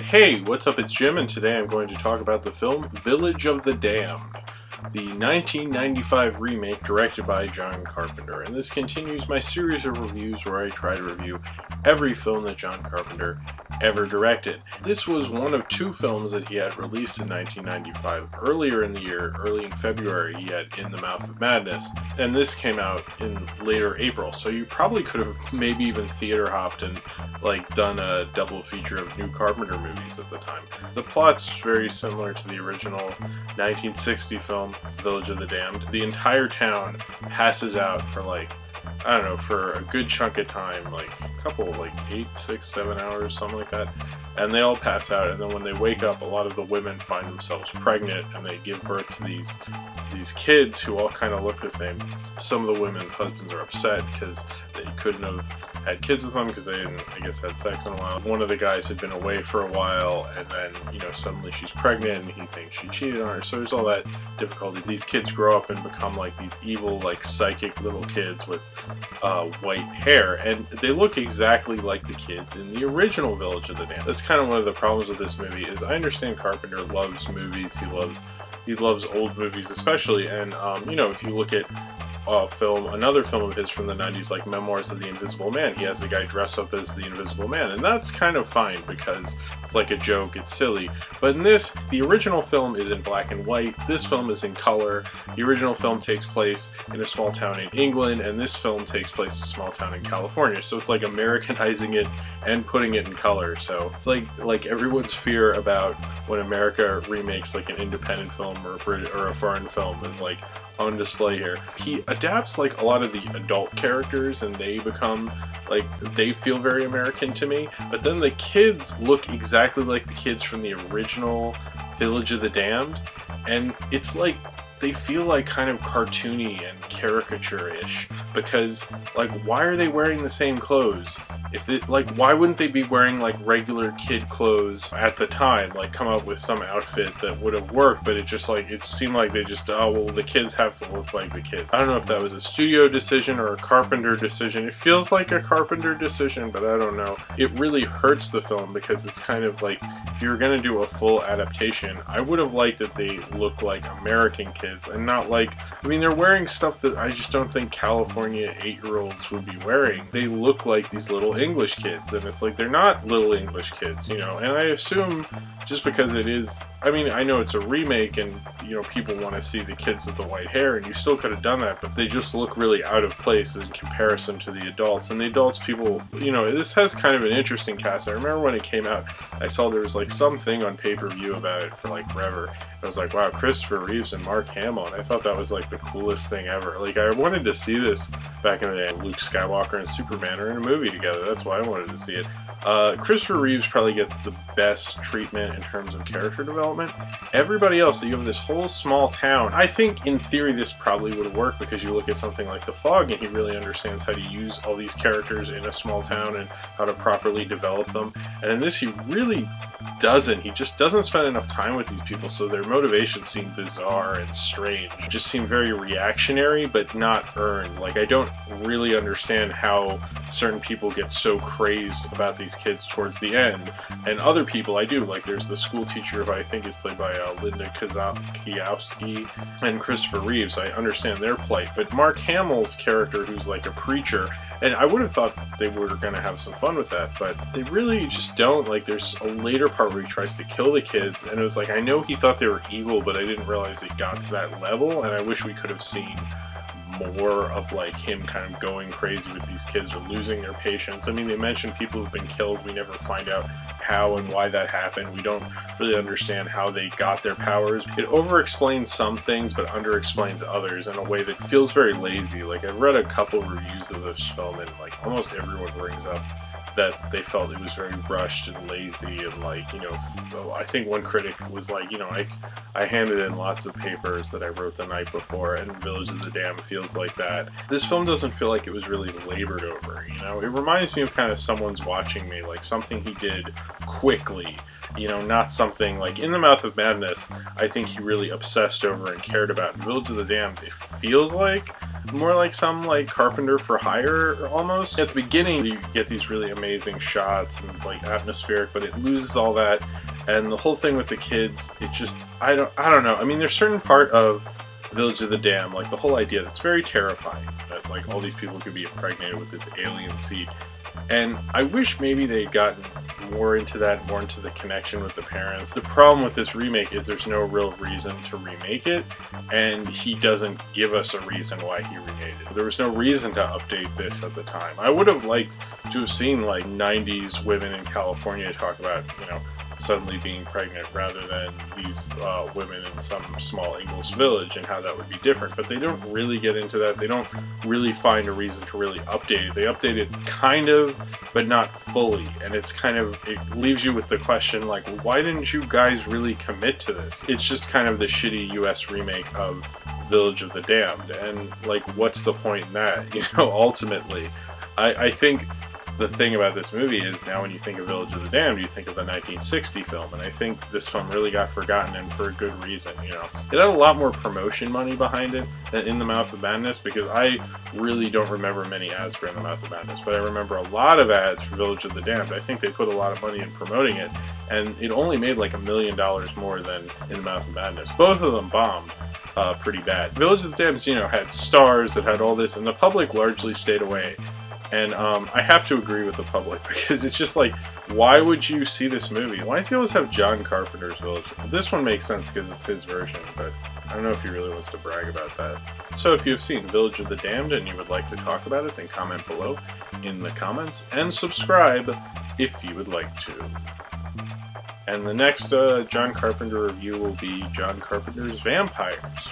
Hey, what's up? It's Jim, and today I'm going to talk about the film Village of the Damned, the 1995 remake directed by John Carpenter. And this continues my series of reviews where I try to review every film that John Carpenter ever directed. This was one of two films that he had released in 1995. Earlier in the year, early in February, he had In the Mouth of Madness, and this came out in later April. So you probably could have maybe even theater hopped and done a double feature of new Carpenter movies at the time. The plot's very similar to the original 1960 film Village of the Damned. The entire town passes out for I don't know, for a good chunk of time, a couple, 8, 6, 7 hours, something like that, and they all pass out, and then when they wake up, a lot of the women find themselves pregnant, and they give birth to these kids who all kind of look the same. Some of the women's husbands are upset because they couldn't have had kids with them because they hadn't, I guess, had sex in a while. One of the guys had been away for a while, and then, suddenly she's pregnant, and he thinks she cheated on her, so there's all that difficulty. These kids grow up and become these evil, psychic little kids with white hair, and they look exactly like the kids in the original Village of the Damned. That's kind of one of the problems with this movie. Is I understand Carpenter loves movies, he loves old movies especially, and if you look at another film of his from the 90s, like Memoirs of the Invisible Man, he has the guy dress up as the Invisible Man, and that's kind of fine because it's like a joke, it's silly. But in this, the original film is in black and white, this film is in color. The original film takes place in a small town in England, and this film takes place in a small town in California, so it's like Americanizing it and putting it in color. So it's like everyone's fear about when America remakes an independent film or a foreign film is on display here. He adapts a lot of the adult characters, and they become they feel very American to me, but then the kids look exactly like the kids from the original Village of the Damned, and it's they feel kind of cartoony and caricature-ish, because why are they wearing the same clothes? If it, why wouldn't they be wearing regular kid clothes at the time? Come up with some outfit that would have worked, but it just it seemed like they just, oh well, the kids have to look like the kids. I don't know if that was a studio decision or a Carpenter decision. It feels like a Carpenter decision, but I don't know. It really hurts the film because it's kind of if you're gonna do a full adaptation, I would have liked that they look like American kids and not I mean, they're wearing stuff that I just don't think California 8-year-olds would be wearing. They look like these little English kids, and it's they're not little English kids, and I assume just because it is, I mean, I know it's a remake and people want to see the kids with the white hair, and you still could have done that, but they just look really out of place in comparison to the adults. And the adults, people, this has kind of an interesting cast. I remember when it came out, I saw there was something on pay-per-view about it for forever. I was wow, Christopher Reeves and Mark Hamill, and I thought that was the coolest thing ever. I wanted to see this back in the day. Luke Skywalker and Superman are in a movie together. That's why I wanted to see it. Christopher Reeves probably gets the best treatment in terms of character development. Everybody else, you have this whole small town. I think in theory this probably would have worked because you look at something like The Fog and he really understands how to use all these characters in a small town and how to properly develop them. And in this he really doesn't. He just doesn't spend enough time with these people, so their motivations seem bizarre and strange. Just seem very reactionary, but not earned. I don't really understand how certain people get so crazed about these kids towards the end, and other people I do. There's the school teacher who I think is played by Linda Kozlowski, and Christopher Reeves. I understand their plight, but Mark Hamill's character, who's a preacher, and I would have thought they were going to have some fun with that, but they really just don't. There's a later part where he tries to kill the kids, and it was I know he thought they were evil, but I didn't realize it got to that level, and I wish we could have seen more of him kind of going crazy with these kids or losing their patience. I mean, they mention people who've been killed. We never find out how and why that happened. We don't really understand how they got their powers. It over-explains some things but under-explains others in a way that feels very lazy. I've read a couple reviews of this film, and almost everyone brings up that they felt it was very rushed and lazy, and I think one critic was I handed in lots of papers that I wrote the night before, and Village of the Damned feels like that. This film doesn't feel like it was really labored over, It reminds me of kind of Someone's Watching Me, something he did quickly, not something In the Mouth of Madness, I think he really obsessed over and cared about. In Village of the Damned, it feels like more like some like Carpenter for hire almost. At the beginning, you get these really amazing shots and it's like atmospheric, but it loses all that. And the whole thing with the kids, it's just, I don't know. I mean, there's certain part of Village of the Damned, like the whole idea that's very terrifying, that like all these people could be impregnated with this alien seed. And I wish maybe they'd gotten more into that, more into the connection with the parents. The problem with this remake is there's no real reason to remake it, and he doesn't give us a reason why he remade it. There was no reason to update this at the time. I would have liked to have seen like 90s women in California talk about, you know, suddenly being pregnant rather than these women in some small English village and how that would be different. But they don't really get into that. They don't really find a reason to really update it. They update it kind of, but not fully. And it's kind of, it leaves you with the question like, why didn't you guys really commit to this? It's just kind of the shitty US remake of Village of the Damned. And like, what's the point in that? You know, ultimately, I think the thing about this movie is now when you think of Village of the Damned, you think of the 1960 film, and I think this film really got forgotten, and for a good reason, you know. It had a lot more promotion money behind it than In the Mouth of Madness, because I really don't remember many ads for In the Mouth of Madness, but I remember a lot of ads for Village of the Damned. I think they put a lot of money in promoting it, and it only made like $1 million more than In the Mouth of Madness. Both of them bombed pretty bad. Village of the Damned, you know, had stars, it had all this, and the public largely stayed away. And I have to agree with the public, because it's just like, why would you see this movie? Why does he always have John Carpenter's Village? This one makes sense because it's his version, but I don't know if he really wants to brag about that. So if you've seen Village of the Damned and you would like to talk about it, then comment below in the comments, and subscribe if you would like to. And the next John Carpenter review will be John Carpenter's Vampires.